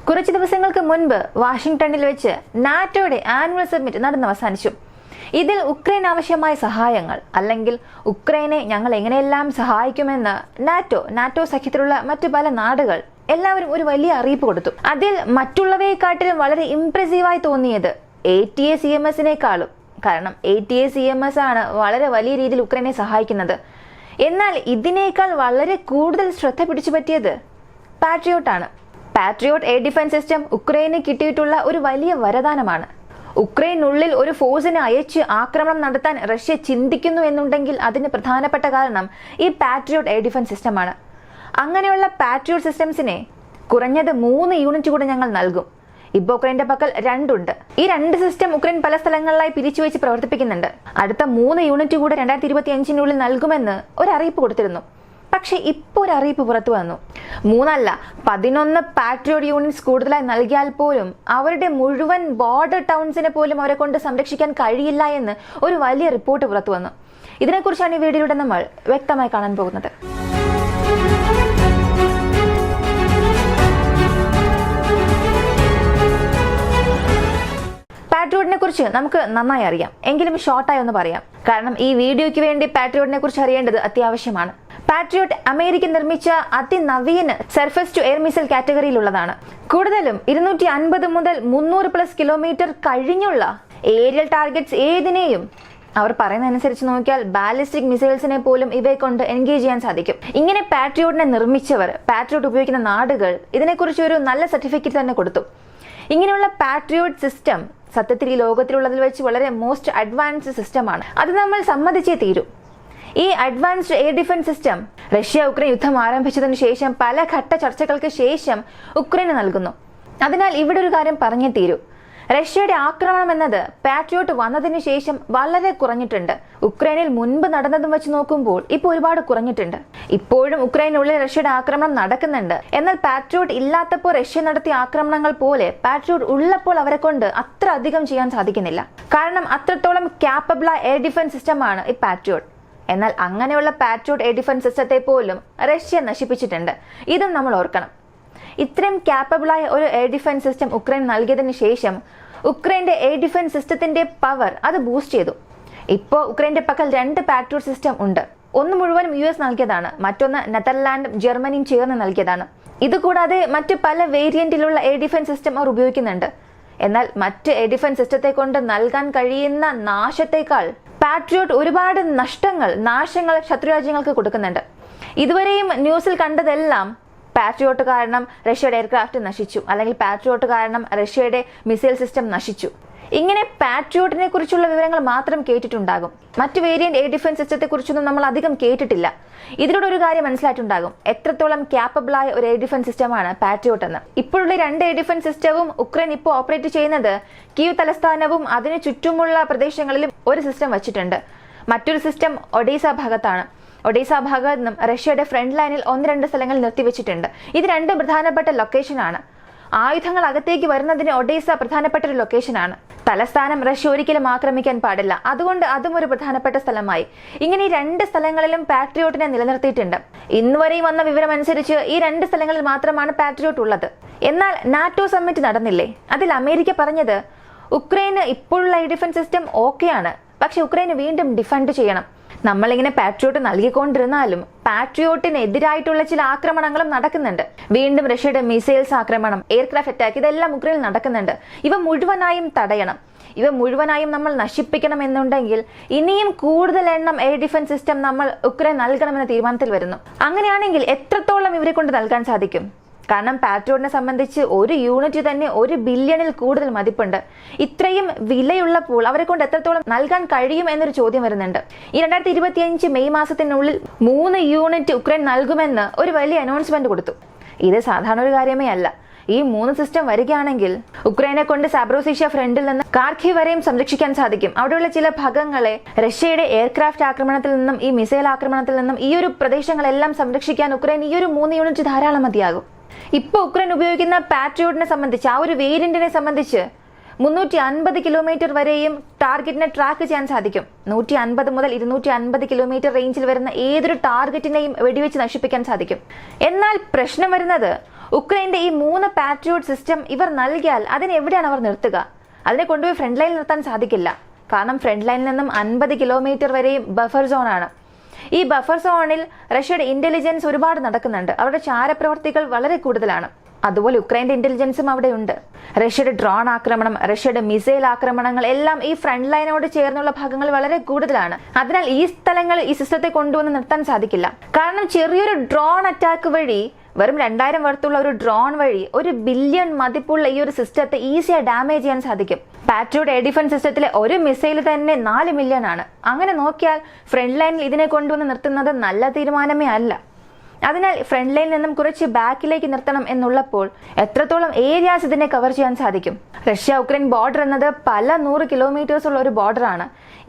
കുറച്ച് ദിവസങ്ങൾക്ക് മുൻപ് വാഷിംഗ്ടണിൽ വെച്ച് നാറ്റോയുടെ ആനുവൽ സമ്മിറ്റ് നടന്നവസാനിച്ചു. ഇതിൽ ഉക്രൈൻ ആവശ്യമായ സഹായങ്ങൾ അല്ലെങ്കിൽ ഉക്രൈനെ ഞങ്ങൾ എങ്ങനെയെല്ലാം സഹായിക്കുമെന്ന് നാറ്റോ സഖ്യത്തിലുള്ള മറ്റു പല നാടുകൾ എല്ലാവരും ഒരു വലിയ അറിയിപ്പ് കൊടുത്തു. അതിൽ മറ്റുള്ളവയെക്കാട്ടിലും വളരെ ഇംപ്രസീവായി തോന്നിയത് ATACMSനേക്കാളും. കാരണം ATACMS ആണ് വളരെ വലിയ രീതിയിൽ ഉക്രൈനെ സഹായിക്കുന്നത്. എന്നാൽ ഇതിനേക്കാൾ വളരെ കൂടുതൽ ശ്രദ്ധ പിടിച്ചു പറ്റിയത് പാട്രിയോട്ടാണ്. പാട്രിയോട്ട് എയർ ഡിഫൻസ് സിസ്റ്റം ഉക്രൈന് കിട്ടിയിട്ടുള്ള ഒരു വലിയ വരദാനമാണ്. ഉക്രൈനുള്ളിൽ ഒരു ഫോഴ്സിനെ അയച്ച് ആക്രമണം നടത്താൻ റഷ്യ ചിന്തിക്കുന്നു എന്നുണ്ടെങ്കിൽ അതിന് പ്രധാനപ്പെട്ട കാരണം ഈ പാട്രിയോട്ട് എയർ ഡിഫൻസ് സിസ്റ്റമാണ്. അങ്ങനെയുള്ള പാട്രിയോട്ട് സിസ്റ്റംസിനെ കുറഞ്ഞത് 3 യൂണിറ്റ് കൂടെ ഞങ്ങൾ നൽകും. ഇപ്പോൾ ഉക്രൈന്റെ പക്കൽ 2 ഉണ്ട്. ഈ 2 സിസ്റ്റം ഉക്രൈൻ പല സ്ഥലങ്ങളിലായി പിരിച്ചുവെച്ച് പ്രവർത്തിപ്പിക്കുന്നുണ്ട്. അടുത്ത 3 യൂണിറ്റ് കൂടെ 2025 നൽകുമെന്ന് ഒരു അറിയിപ്പ് കൊടുത്തിരുന്നു. പക്ഷെ ഇപ്പോൾ ഒരു അറിയിപ്പ് പുറത്തു വന്നു. 3 അല്ല 11 പാട്രിയോട്ട് യൂണിറ്റ്സ് കൂടുതലായി നൽകിയാൽ പോലും അവരുടെ മുഴുവൻ ബോർഡർ ടൗൺസിനെ പോലും അവരെ കൊണ്ട് സംരക്ഷിക്കാൻ കഴിയില്ല എന്ന് ഒരു വലിയ റിപ്പോർട്ട് പുറത്തു വന്നു. ഇതിനെക്കുറിച്ചാണ് ഈ വീഡിയോയിലൂടെ നമ്മൾ വ്യക്തമായി കാണാൻ പോകുന്നത്. പാട്രിയോട്ടിനെ കുറിച്ച് നമുക്ക് നന്നായി അറിയാം. എങ്കിലും ഷോർട്ടായി ഒന്ന് പറയാം. കാരണം ഈ വീഡിയോയ്ക്ക് വേണ്ടി പാട്രിയോട്ടിനെ കുറിച്ച് അറിയേണ്ടത് അത്യാവശ്യമാണ്. പാട്രിയോട്ട് അമേരിക്ക നിർമ്മിച്ച അതിനവീന സർഫസ് ടു എയർ മിസൈൽ കാറ്റഗറിയിലുള്ളതാണ്. കൂടുതലും 250 മുതൽ 300+ കിലോമീറ്റർ കഴിഞ്ഞുള്ള ഏരിയൽ ടാർഗറ്റ്സ് ഏതിനെയും അവർ പറയുന്നതനുസരിച്ച് നോക്കിയാൽ ബാലിസ്റ്റിക് മിസൈൽസിനെ പോലും ഇവയെ കൊണ്ട് എൻഗേജ് ചെയ്യാൻ സാധിക്കും. ഇങ്ങനെ പാട്രിയോട്ടിനെ നിർമ്മിച്ചവർ, പാട്രിയോട്ട് ഉപയോഗിക്കുന്ന നാടുകൾ ഇതിനെക്കുറിച്ച് ഒരു നല്ല സർട്ടിഫിക്കറ്റ് തന്നെ കൊടുത്തു. ഇങ്ങനെയുള്ള പാട്രിയോട്ട് സിസ്റ്റം സത്യത്തിൽ ഈ ലോകത്തിലുള്ളതിൽ വെച്ച് വളരെ മോസ്റ്റ് അഡ്വാൻസ്ഡ് സിസ്റ്റമാണ്. അത് നമ്മൾ സമ്മതിച്ചേ തീരൂ. ഈ advanced air defence system Russia Ukraine യുദ്ധം ആരംഭിച്ചതിനു ശേഷം പല ഘട്ട ചർച്ചകൾക്ക് ശേഷം ഉക്രൈന് നൽകുന്നു. അതിനാൽ ഇവിടെ ഒരു കാര്യം പറഞ്ഞേ തീരൂ. റഷ്യയുടെ ആക്രമണം എന്നത് പാട്രിയോട്ട് വന്നതിന് ശേഷം വളരെ കുറഞ്ഞിട്ടുണ്ട്. ഉക്രൈനിൽ മുൻപ് നടന്നതും വെച്ച് നോക്കുമ്പോൾ ഇപ്പോൾ ഒരുപാട് കുറഞ്ഞിട്ടുണ്ട്. ഇപ്പോഴും ഉക്രൈനുള്ളിൽ റഷ്യയുടെ ആക്രമണം നടക്കുന്നുണ്ട്. എന്നാൽ പാട്രിയോട്ട് ഇല്ലാത്തപ്പോൾ റഷ്യ നടത്തിയ ആക്രമണങ്ങൾ പോലെ പാട്രിയോട്ട് ഉള്ളപ്പോൾ അവരെ കൊണ്ട് അത്ര അധികം ചെയ്യാൻ സാധിക്കുന്നില്ല. കാരണം അത്രത്തോളം ക്യാപ്പബിളായ എയർ ഡിഫൻസ് സിസ്റ്റമാണ് ഈ പാട്രിയോട്ട്. എന്നാൽ അങ്ങനെയുള്ള പാട്രിയോട്ട് എയർ ഡിഫൻസ് സിസ്റ്റത്തെ പോലും റഷ്യ നശിപ്പിച്ചിട്ടുണ്ട്. ഇതും നമ്മൾ ഓർക്കണം. ഇത്രയും ക്യാപ്പബിളായ ഒരു എയർ ഡിഫൻസ് സിസ്റ്റം ഉക്രൈൻ നൽകിയതിനു ശേഷം ഉക്രൈന്റെ എയർ ഡിഫൻസ് സിസ്റ്റത്തിന്റെ പവർ അത് ബൂസ്റ്റ് ചെയ്തു. ഇപ്പോൾ ഉക്രൈന്റെ പക്കൽ 2 പാട്രിയോട്ട് സിസ്റ്റം ഉണ്ട്. ഒന്ന് മുഴുവനും US നൽകിയതാണ്, മറ്റൊന്ന് നെതർലാൻഡും ജർമ്മനിയും ചേർന്ന് നൽകിയതാണ്. ഇതുകൂടാതെ മറ്റ് പല വേരിയന്റിലുള്ള എയർ ഡിഫൻസ് സിസ്റ്റം അവർ ഉപയോഗിക്കുന്നുണ്ട്. എന്നാൽ മറ്റ് എയർ ഡിഫൻസ് സിസ്റ്റത്തെ കൊണ്ട് നൽകാൻ കഴിയുന്ന നാശത്തേക്കാൾ പാട്രിയോട്ട് ഒരുപാട് നാശങ്ങൾ ശത്രുരാജ്യങ്ങൾക്ക് കൊടുക്കുന്നുണ്ട്. ഇതുവരെയും ന്യൂസിൽ കണ്ടതെല്ലാം പാട്രിയോട്ട് കാരണം റഷ്യയുടെ എയർക്രാഫ്റ്റ് നശിച്ചു, അല്ലെങ്കിൽ പാട്രിയോട്ട് കാരണം റഷ്യയുടെ മിസൈൽ സിസ്റ്റം നശിച്ചു. ഇങ്ങനെ പാട്രിയോട്ടിനെ കുറിച്ചുള്ള വിവരങ്ങൾ മാത്രം കേട്ടിട്ടുണ്ടാകും. മറ്റു വേരിയന്റ് എയർ ഡിഫൻസ് സിസ്റ്റത്തെ കുറിച്ചൊന്നും നമ്മൾ അധികം കേട്ടിട്ടില്ല. ഇതിലൂടെ ഒരു കാര്യം മനസ്സിലായിട്ടുണ്ടാകും, എത്രത്തോളം ക്യാപ്പബിളായ ഒരു എയർ ഡിഫൻസ് സിസ്റ്റമാണ് പാട്രിയോട്ട് എന്ന്. ഇപ്പോഴുള്ള 2 എയർ ഡിഫൻസ് സിസ്റ്റവും ഉക്രൈൻ ഇപ്പോൾ ഓപ്പറേറ്റ് ചെയ്യുന്നത് കീവ് തലസ്ഥാനവും അതിന് ചുറ്റുമുള്ള പ്രദേശങ്ങളിലും ഒരു സിസ്റ്റം വച്ചിട്ടുണ്ട്. മറ്റൊരു സിസ്റ്റം ഒഡീസ ഭാഗത്താണ്. ഒഡീസ ഭാഗത്ത് നിന്നും റഷ്യയുടെ ഫ്രണ്ട് ലൈനിൽ 1-2 സ്ഥലങ്ങൾ നിർത്തിവെച്ചിട്ടുണ്ട്. ഇത് 2 പ്രധാനപ്പെട്ട ലൊക്കേഷനാണ്. ആയുധങ്ങൾ അകത്തേക്ക് വരുന്നതിന് ഒഡീസ പ്രധാനപ്പെട്ട ഒരു ലൊക്കേഷനാണ്. തലസ്ഥാനം റഷ്യ ഒരിക്കലും ആക്രമിക്കാൻ പാടില്ല. അതുകൊണ്ട് അതും ഒരു പ്രധാനപ്പെട്ട സ്ഥലമായി. ഇങ്ങനെ ഈ 2 സ്ഥലങ്ങളിലും പാട്രിയോട്ടിനെ നിലനിർത്തിയിട്ടുണ്ട്. ഇന്നുവരെയും വന്ന വിവരം അനുസരിച്ച് ഈ 2 സ്ഥലങ്ങളിൽ മാത്രമാണ് പാട്രിയോട്ട് ഉള്ളത്. എന്നാൽ നാറ്റോ സമ്മിറ്റ് നടന്നില്ലേ, അതിൽ അമേരിക്ക പറഞ്ഞത് ഉക്രൈന് ഇപ്പോഴുള്ള എയർ ഡിഫൻസ് സിസ്റ്റം ഓക്കെയാണ്, പക്ഷെ ഉക്രൈന് വീണ്ടും ഡിഫെൻഡ് ചെയ്യണം. നമ്മളിങ്ങനെ പാട്രിയോട്ട് നൽകിക്കൊണ്ടിരുന്നാലും പാട്രിയോട്ടിനെതിരായിട്ടുള്ള ചില ആക്രമണങ്ങളും നടക്കുന്നുണ്ട്. വീണ്ടും റഷ്യയുടെ മിസൈൽസ് ആക്രമണം, എയർക്രാഫ്റ്റ് അറ്റാക്ക്, ഇതെല്ലാം ഉക്രൈനിൽ നടക്കുന്നുണ്ട്. ഇവ മുഴുവനായും തടയണം, ഇവ മുഴുവനായും നമ്മൾ നശിപ്പിക്കണം എന്നുണ്ടെങ്കിൽ ഇനിയും കൂടുതൽ എണ്ണം എയർ ഡിഫൻസ് സിസ്റ്റം നമ്മൾ ഉക്രൈൻ നൽകണമെന്ന തീരുമാനത്തിൽ വരുന്നു. അങ്ങനെയാണെങ്കിൽ എത്രത്തോളം ഇവരെ കൊണ്ട് നൽകാൻ സാധിക്കും? കാരണം പാട്രിയോട്ടിനെ സംബന്ധിച്ച് ഒരു യൂണിറ്റ് തന്നെ 1 ബില്യണിൽ കൂടുതൽ മതിപ്പുണ്ട്. ഇത്രയും വിലയുള്ളപ്പോൾ അവരെ കൊണ്ട് എത്രത്തോളം നൽകാൻ കഴിയും എന്നൊരു ചോദ്യം വരുന്നുണ്ട്. ഈ 2025 മെയ് മാസത്തിനുള്ളിൽ 3 യൂണിറ്റ് ഉക്രൈൻ നൽകുമെന്ന് ഒരു വലിയ അനൗൺസ്മെന്റ് കൊടുത്തു. ഇത് സാധാരണ ഒരു കാര്യമേ അല്ല. ഈ 3 സിസ്റ്റം വരികയാണെങ്കിൽ ഉക്രൈനെ കൊണ്ട് സാബ്രോസിഷ്യ ഫ്രണ്ടിൽ നിന്ന് കാർഖീവ് വരെയും സംരക്ഷിക്കാൻ സാധിക്കും. അവിടെയുള്ള ചില ഭാഗങ്ങളെ റഷ്യയുടെ എയർക്രാഫ്റ്റ് ആക്രമണത്തിൽ നിന്നും ഈ മിസൈൽ ആക്രമണത്തിൽ നിന്നും ഈ ഒരു പ്രദേശങ്ങളെല്ലാം സംരക്ഷിക്കാൻ ഉക്രൈൻ ഈ ഒരു 3 യൂണിറ്റ് ധാരാളം മതിയാകും. ഇപ്പോൾ ഉക്രൈൻ ഉപയോഗിക്കുന്ന പാട്രിയോട്ടിനെ സംബന്ധിച്ച്, ആ ഒരു വേരിയന്റിനെ സംബന്ധിച്ച് 350 കിലോമീറ്റർ വരെയും ടാർഗറ്റിനെ ട്രാക്ക് ചെയ്യാൻ സാധിക്കും. 150 മുതൽ 250 കിലോമീറ്റർ റേഞ്ചിൽ വരുന്ന ഏതൊരു ടാർഗറ്റിനെയും വെടിവെച്ച് നശിപ്പിക്കാൻ സാധിക്കും. എന്നാൽ പ്രശ്നം വരുന്നത് ഉക്രൈന്റെ ഈ 3 പാട്രിയോട്ട് സിസ്റ്റം ഇവർ നൽകിയാൽ അതിനെ എവിടെയാണ് അവർ നിർത്തുക? അതിനെ കൊണ്ടുപോയി ഫ്രണ്ട് ലൈനിൽ നിർത്താൻ സാധിക്കില്ല. കാരണം ഫ്രണ്ട് ലൈനിൽ നിന്നും 50 കിലോമീറ്റർ വരെയും ബഫർ സോണാണ്. ഈ ബഫർ സോണിൽ റഷ്യയുടെ ഇന്റലിജൻസ് ഒരുപാട് നടക്കുന്നുണ്ട്. അവരുടെ ചാരപ്രവർത്തികൾ വളരെ കൂടുതലാണ്. അതുപോലെ ഉക്രൈന്റെ ഇന്റലിജൻസും അവിടെയുണ്ട്. റഷ്യയുടെ ഡ്രോൺ ആക്രമണം, റഷ്യയുടെ മിസൈൽ ആക്രമണങ്ങൾ എല്ലാം ഈ ഫ്രണ്ട് ലൈനോട് ചേർന്നുള്ള ഭാഗങ്ങൾ വളരെ കൂടുതലാണ്. അതിനാൽ ഈ സ്ഥലങ്ങൾ ഈ സിസ്റ്റത്തെ കൊണ്ടുവന്ന് നിർത്താൻ സാധിക്കില്ല. കാരണം ചെറിയൊരു ഡ്രോൺ അറ്റാക്ക് വഴി, വെറും 2000 വർത്തുള്ള ഒരു ഡ്രോൺ വഴി 1 ബില്യൺ മതിപ്പുള്ള ഈ ഒരു സിസ്റ്റത്തെ ഈസിയായി ഡാമേജ് ചെയ്യാൻ സാധിക്കും. പാട്രിയോട്ട് എയർ ഡിഫൻസ് സിസ്റ്റത്തിലെ ഒരു മിസൈൽ തന്നെ 4 മില്യൺ ആണ്. അങ്ങനെ നോക്കിയാൽ ഫ്രണ്ട് ലൈനിൽ ഇതിനെ കൊണ്ടുവന്ന് നിർത്തുന്നത് നല്ല തീരുമാനമേ അല്ല. അതിനാൽ ഫ്രണ്ട് ലൈനിൽ നിന്നും കുറച്ച് ബാക്കിലേക്ക് നിർത്തണം എന്നുള്ളപ്പോൾ എത്രത്തോളം ഏരിയാസ് ഇതിനെ കവർ ചെയ്യാൻ സാധിക്കും? റഷ്യ ഉക്രൈൻ ബോർഡർ എന്നത് പല 100 കിലോമീറ്റേഴ്സ് ഉള്ള ഒരു ബോർഡറാണ്.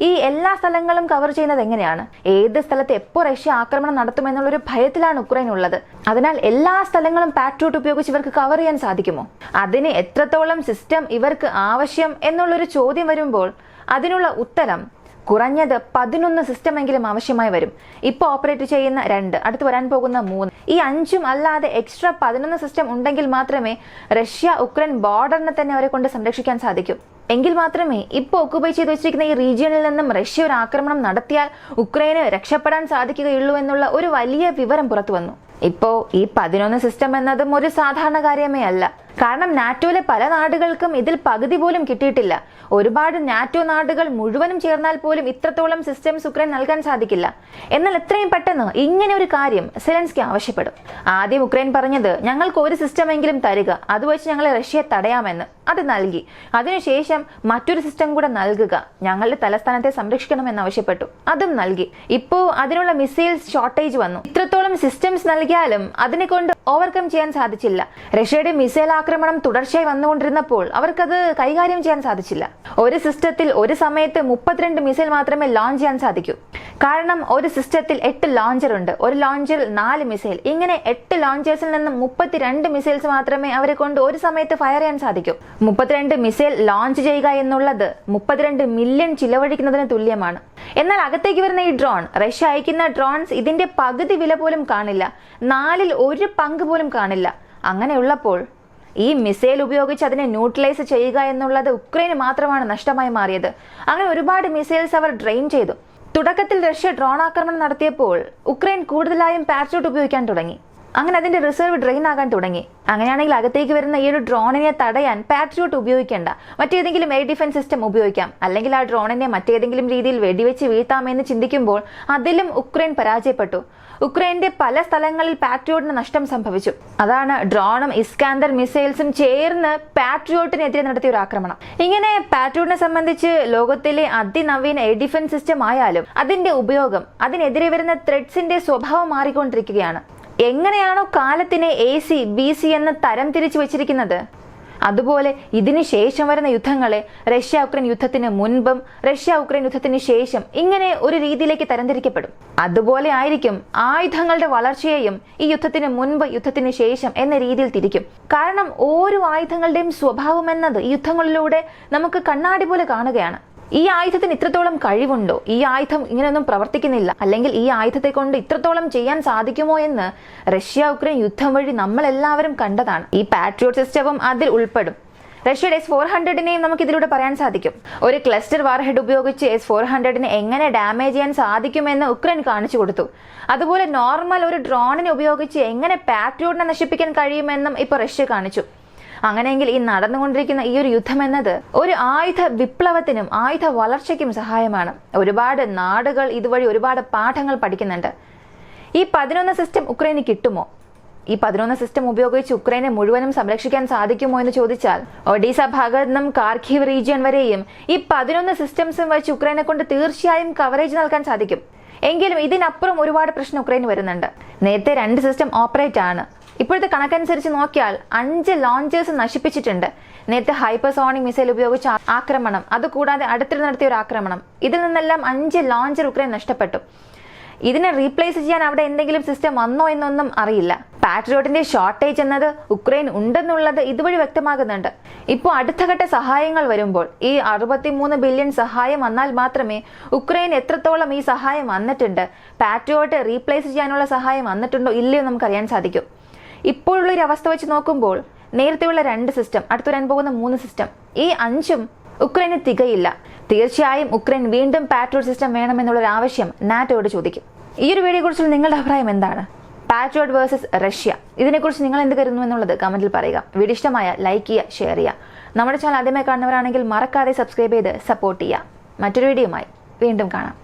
ഈ എല്ലാ സ്ഥലങ്ങളും കവർ ചെയ്യുന്നത് എങ്ങനെയാണ്? ഏത് സ്ഥലത്ത് എപ്പോൾ റഷ്യ ആക്രമണം നടത്തുമെന്നുള്ളൊരു ഭയത്തിലാണ് ഉക്രൈൻ ഉള്ളത്. അതിനാൽ എല്ലാ സ്ഥലങ്ങളും പാട്രിയോട്ട് ഉപയോഗിച്ച് ഇവർക്ക് കവർ ചെയ്യാൻ സാധിക്കുമോ? അതിന് എത്രത്തോളം സിസ്റ്റം ഇവർക്ക് ആവശ്യം എന്നുള്ളൊരു ചോദ്യം വരുമ്പോൾ അതിനുള്ള ഉത്തരം കുറഞ്ഞത് 11 സിസ്റ്റം എങ്കിലും ആവശ്യമായി വരും. ഇപ്പോൾ ഓപ്പറേറ്റ് ചെയ്യുന്ന 2, അടുത്ത് വരാൻ പോകുന്ന 3, ഈ 5ഉം അല്ലാതെ എക്സ്ട്രാ 11 സിസ്റ്റം ഉണ്ടെങ്കിൽ മാത്രമേ റഷ്യ ഉക്രൈൻ ബോർഡറിനെ തന്നെ അവരെ കൊണ്ട് സംരക്ഷിക്കാൻ സാധിക്കൂ. എങ്കിൽ മാത്രമേ ഇപ്പോൾ ഒക്കുപൈ ചെയ്തു വെച്ചിരിക്കുന്ന ഈ റീജിയണിൽ നിന്നും റഷ്യ ഒരു ആക്രമണം നടത്തിയാൽ ഉക്രൈന് രക്ഷപ്പെടാൻ സാധിക്കുകയുള്ളൂ എന്നുള്ള ഒരു വലിയ വിവരം പുറത്തു വന്നു. ഇപ്പോ ഈ 11 സിസ്റ്റം എന്നതും ഒരു സാധാരണ കാര്യമേ അല്ല. കാരണം നാറ്റോയിലെ പല നാടുകൾക്കും ഇതിൽ പകുതി പോലും കിട്ടിയിട്ടില്ല. ഒരുപാട് നാറ്റോ നാടുകൾ മുഴുവനും ചേർന്നാൽ പോലും ഇത്രത്തോളം സിസ്റ്റംസ് ഉക്രൈൻ നൽകാൻ സാധിക്കില്ല. എന്നാൽ എത്രയും പെട്ടെന്ന് ഇങ്ങനെ ഒരു കാര്യം സെലൻസ്കി ആവശ്യപ്പെടും. ആദ്യം ഉക്രൈൻ പറഞ്ഞത് ഞങ്ങൾക്ക് ഒരു സിസ്റ്റം എങ്കിലും തരിക, അത് വെച്ച് ഞങ്ങളെ റഷ്യയെ തടയാമെന്ന്. അത് നൽകി. അതിനുശേഷം മറ്റൊരു സിസ്റ്റം കൂടെ നൽകുക, ഞങ്ങളുടെ തലസ്ഥാനത്തെ സംരക്ഷിക്കണമെന്ന് ആവശ്യപ്പെട്ടു. അതും നൽകി. ഇപ്പോ അതിനുള്ള മിസൈൽസ് ഷോർട്ടേജ് വന്നു. ഇത്രത്തോളം സിസ്റ്റംസ് നൽകിയാലും അതിനെ കൊണ്ട് ഓവർകം ചെയ്യാൻ സാധിച്ചില്ല. റഷ്യയുടെ മിസൈൽ ആക്രമണം തുടർച്ചയായി വന്നുകൊണ്ടിരുന്നപ്പോൾ അവർക്കത് കൈകാര്യം ചെയ്യാൻ സാധിച്ചില്ല. ഒരു സിസ്റ്റത്തിൽ ഒരു സമയത്ത് 32 മിസൈൽ മാത്രമേ ലോഞ്ച് ചെയ്യാൻ സാധിക്കൂ. കാരണം ഒരു സിസ്റ്റത്തിൽ 8 ലോഞ്ചർ ഉണ്ട്. ഒരു ലോഞ്ചറിൽ 4 മിസൈൽ. ഇങ്ങനെ 8 ലോഞ്ചേഴ്സിൽ നിന്നും 32 മിസൈൽസ് മാത്രമേ അവരെ കൊണ്ട് ഒരു സമയത്ത് ഫയർ ചെയ്യാൻ സാധിക്കൂ. 32 മിസൈൽ ലോഞ്ച് ചെയ്യുക എന്നുള്ളത് 32 മില്യൺ ചിലവഴിക്കുന്നതിന് തുല്യമാണ്. എന്നാൽ അകത്തേക്ക് വരുന്ന ഈ ഡ്രോൺ, റഷ്യ അയക്കുന്ന ഡ്രോൺസ് ഇതിന്റെ പകുതി വില പോലും കാണില്ല. 4ൽ 1 പങ്ക് പോലും കാണില്ല. അങ്ങനെയുള്ളപ്പോൾ ഈ മിസൈൽ ഉപയോഗിച്ച് അതിനെ ന്യൂട്രലൈസ് ചെയ്യുക എന്നുള്ളത് ഉക്രൈന് മാത്രമാണ് നഷ്ടമായി മാറിയത്. അങ്ങനെ ഒരുപാട് മിസൈൽസ് അവർ ഡ്രെയിൻ ചെയ്തു. തുടക്കത്തിൽ റഷ്യ ഡ്രോൺ ആക്രമണം നടത്തിയപ്പോൾ ഉക്രൈൻ കൂടുതലായും പാട്രിയോട്ട് ഉപയോഗിക്കാൻ തുടങ്ങി. അങ്ങനെ അതിന്റെ റിസർവ് ഡ്രെയിൻ ആകാൻ തുടങ്ങി. അങ്ങനെയാണെങ്കിൽ അകത്തേക്ക് വരുന്ന ഈ ഒരു ഡ്രോണിനെ തടയാൻ പാട്രിയോട്ട് ഉപയോഗിക്കേണ്ട, മറ്റേതെങ്കിലും എയർ ഡിഫൻസ് സിസ്റ്റം ഉപയോഗിക്കാം. അല്ലെങ്കിൽ ആ ഡ്രോണിനെ മറ്റേതെങ്കിലും രീതിയിൽ വെടിവെച്ച് വീഴ്ത്താമെന്ന് ചിന്തിക്കുമ്പോൾ അതിലും ഉക്രൈൻ പരാജയപ്പെട്ടു. ഉക്രൈന്റെ പല സ്ഥലങ്ങളിൽ പാട്രിയോട്ടിന് നഷ്ടം സംഭവിച്ചു. അതാണ് ഡ്രോണും ഇസ്കാന്ദർ മിസൈൽസും ചേർന്ന് പാട്രിയോട്ടിനെതിരെ നടത്തിയ ഒരു ആക്രമണം. ഇങ്ങനെ പാട്രിയോട്ടിനെ സംബന്ധിച്ച് ലോകത്തിലെ അതിനവീന എയർ ഡിഫൻസ് സിസ്റ്റം ആയാലും അതിന്റെ ഉപയോഗം, അതിനെതിരെ വരുന്ന ത്രെഡ്സിന്റെ സ്വഭാവം മാറിക്കൊണ്ടിരിക്കുകയാണ്. എങ്ങനെയാണോ കാലത്തിനെ AC, BC എന്ന് തരം തിരിച്ചു വെച്ചിരിക്കുന്നത്, അതുപോലെ ഇതിന് ശേഷം വരുന്ന യുദ്ധങ്ങളെ റഷ്യ ഉക്രൈൻ യുദ്ധത്തിന് മുൻപും റഷ്യ ഉക്രൈൻ യുദ്ധത്തിന് ശേഷം ഇങ്ങനെ ഒരു രീതിയിലേക്ക് തരംതിരിക്കപ്പെടും. അതുപോലെ ആയിരിക്കും ആയുധങ്ങളുടെ വളർച്ചയെയും ഈ യുദ്ധത്തിന് മുൻപ് യുദ്ധത്തിന് ശേഷം എന്ന രീതിയിൽ തിരിക്കും. കാരണം ഓരോ ആയുധങ്ങളുടെയും സ്വഭാവം എന്നത് ഈ യുദ്ധങ്ങളിലൂടെ നമുക്ക് കണ്ണാടി പോലെ കാണുകയാണ്. ഈ ആയുധത്തിന് ഇത്രത്തോളം കഴിവുണ്ടോ, ഈ ആയുധം ഇങ്ങനെയൊന്നും പ്രവർത്തിക്കുന്നില്ല, അല്ലെങ്കിൽ ഈ ആയുധത്തെ കൊണ്ട് ഇത്രത്തോളം ചെയ്യാൻ സാധിക്കുമോ എന്ന് റഷ്യ ഉക്രൈൻ യുദ്ധം വഴി നമ്മളെല്ലാവരും കണ്ടതാണ്. ഈ പാട്രിയോട്ട് സിസ്റ്റവും അതിൽ ഉൾപ്പെടും. റഷ്യയുടെ S-400നെയും നമുക്ക് ഇതിലൂടെ പറയാൻ സാധിക്കും. ഒരു ക്ലസ്റ്റർ വാർഹെഡ് ഉപയോഗിച്ച് S-400നെ എങ്ങനെ ഡാമേജ് ചെയ്യാൻ സാധിക്കുമെന്ന് ഉക്രൈൻ കാണിച്ചു കൊടുത്തു. അതുപോലെ നോർമൽ ഒരു ഡ്രോണിനെ ഉപയോഗിച്ച് എങ്ങനെ പാട്രിയോട്ടിനെ നശിപ്പിക്കാൻ കഴിയുമെന്നും ഇപ്പോൾ റഷ്യ കാണിച്ചു. അങ്ങനെയെങ്കിൽ ഈ നടന്നുകൊണ്ടിരിക്കുന്ന ഈ ഒരു യുദ്ധം എന്നത് ഒരു ആയുധ വിപ്ലവത്തിനും ആയുധ വളർച്ചയ്ക്കും സഹായമാണ്. ഒരുപാട് നാടുകൾ ഇതുവഴി ഒരുപാട് പാഠങ്ങൾ പഠിക്കുന്നുണ്ട്. ഈ 11 സിസ്റ്റം ഉക്രൈന് കിട്ടുമോ? ഈ 11 സിസ്റ്റം ഉപയോഗിച്ച് ഉക്രൈനെ മുഴുവനും സംരക്ഷിക്കാൻ സാധിക്കുമോ എന്ന് ചോദിച്ചാൽ, ഒഡീസ ഭാഗത്ത് നിന്നും കാർഖീവ് റീജിയൻ വരെയും ഈ 11 സിസ്റ്റംസും വെച്ച് ഉക്രൈനെ കൊണ്ട് തീർച്ചയായും കവറേജ് നൽകാൻ സാധിക്കും. എങ്കിലും ഇതിനപ്പുറം ഒരുപാട് പ്രശ്നം ഉക്രൈന് വരുന്നുണ്ട്. നേരത്തെ 2 സിസ്റ്റം ഓപ്പറേറ്റ് ആണ്. ഇപ്പോഴത്തെ കണക്കനുസരിച്ച് നോക്കിയാൽ 5 ലോഞ്ചേഴ്സ് നശിപ്പിച്ചിട്ടുണ്ട്. നേരത്തെ ഹൈപ്പർസോണിക് മിസൈൽ ഉപയോഗിച്ച ആക്രമണം, അതുകൂടാതെ അടുത്തിടെ നടത്തിയ ഒരു ആക്രമണം, ഇതിൽ നിന്നെല്ലാം 5 ലോഞ്ചർ ഉക്രൈൻ നഷ്ടപ്പെട്ടു. ഇതിനെ റീപ്ലേസ് ചെയ്യാൻ അവിടെ എന്തെങ്കിലും സിസ്റ്റം വന്നോ എന്നൊന്നും അറിയില്ല. പാട്രിയോട്ടിന്റെ ഷോർട്ടേജ് എന്നത് ഉക്രൈൻ ഉണ്ടെന്നുള്ളത് ഇതുവഴി വ്യക്തമാകുന്നുണ്ട്. ഇപ്പോൾ അടുത്ത ഘട്ട സഹായങ്ങൾ വരുമ്പോൾ ഈ 63 ബില്യൺ സഹായം വന്നാൽ മാത്രമേ ഉക്രൈൻ എത്രത്തോളം ഈ സഹായം വന്നിട്ടുണ്ട്, പാട്രിയോട്ട് റീപ്ലേസ് ചെയ്യാനുള്ള സഹായം വന്നിട്ടുണ്ടോ ഇല്ലയോ നമുക്കറിയാൻ സാധിക്കും. ഇപ്പോഴുള്ള ഒരു അവസ്ഥ വെച്ച് നോക്കുമ്പോൾ നേരത്തെയുള്ള 2 സിസ്റ്റം, അടുത്ത് വരാൻ പോകുന്ന 3 സിസ്റ്റം, ഈ 5ഉം ഉക്രൈന് തികയില്ല. തീർച്ചയായും ഉക്രൈൻ വീണ്ടും പാട്രിയോട്ട് സിസ്റ്റം വേണമെന്നുള്ളൊരു ആവശ്യം നാറ്റോയോട് ചോദിക്കും. ഈ ഒരു വീഡിയോയെ കുറിച്ചുള്ള നിങ്ങളുടെ അഭിപ്രായം എന്താണ്? പാട്രിയോട്ട് വേഴ്സസ് റഷ്യ, ഇതിനെക്കുറിച്ച് നിങ്ങൾ എന്ത് കരുതുന്നു എന്നുള്ളത് കമന്റിൽ പറയുക. വീഡിയോ ഇഷ്ടമായ ലൈക്ക് ചെയ്യുക, ഷെയർ ചെയ്യുക. നമ്മുടെ ചാനൽ ആദ്യമായി കാണുന്നവരാണെങ്കിൽ മറക്കാതെ സബ്സ്ക്രൈബ് ചെയ്ത് സപ്പോർട്ട് ചെയ്യുക. മറ്റൊരു വീഡിയോയുമായി വീണ്ടും കാണാം.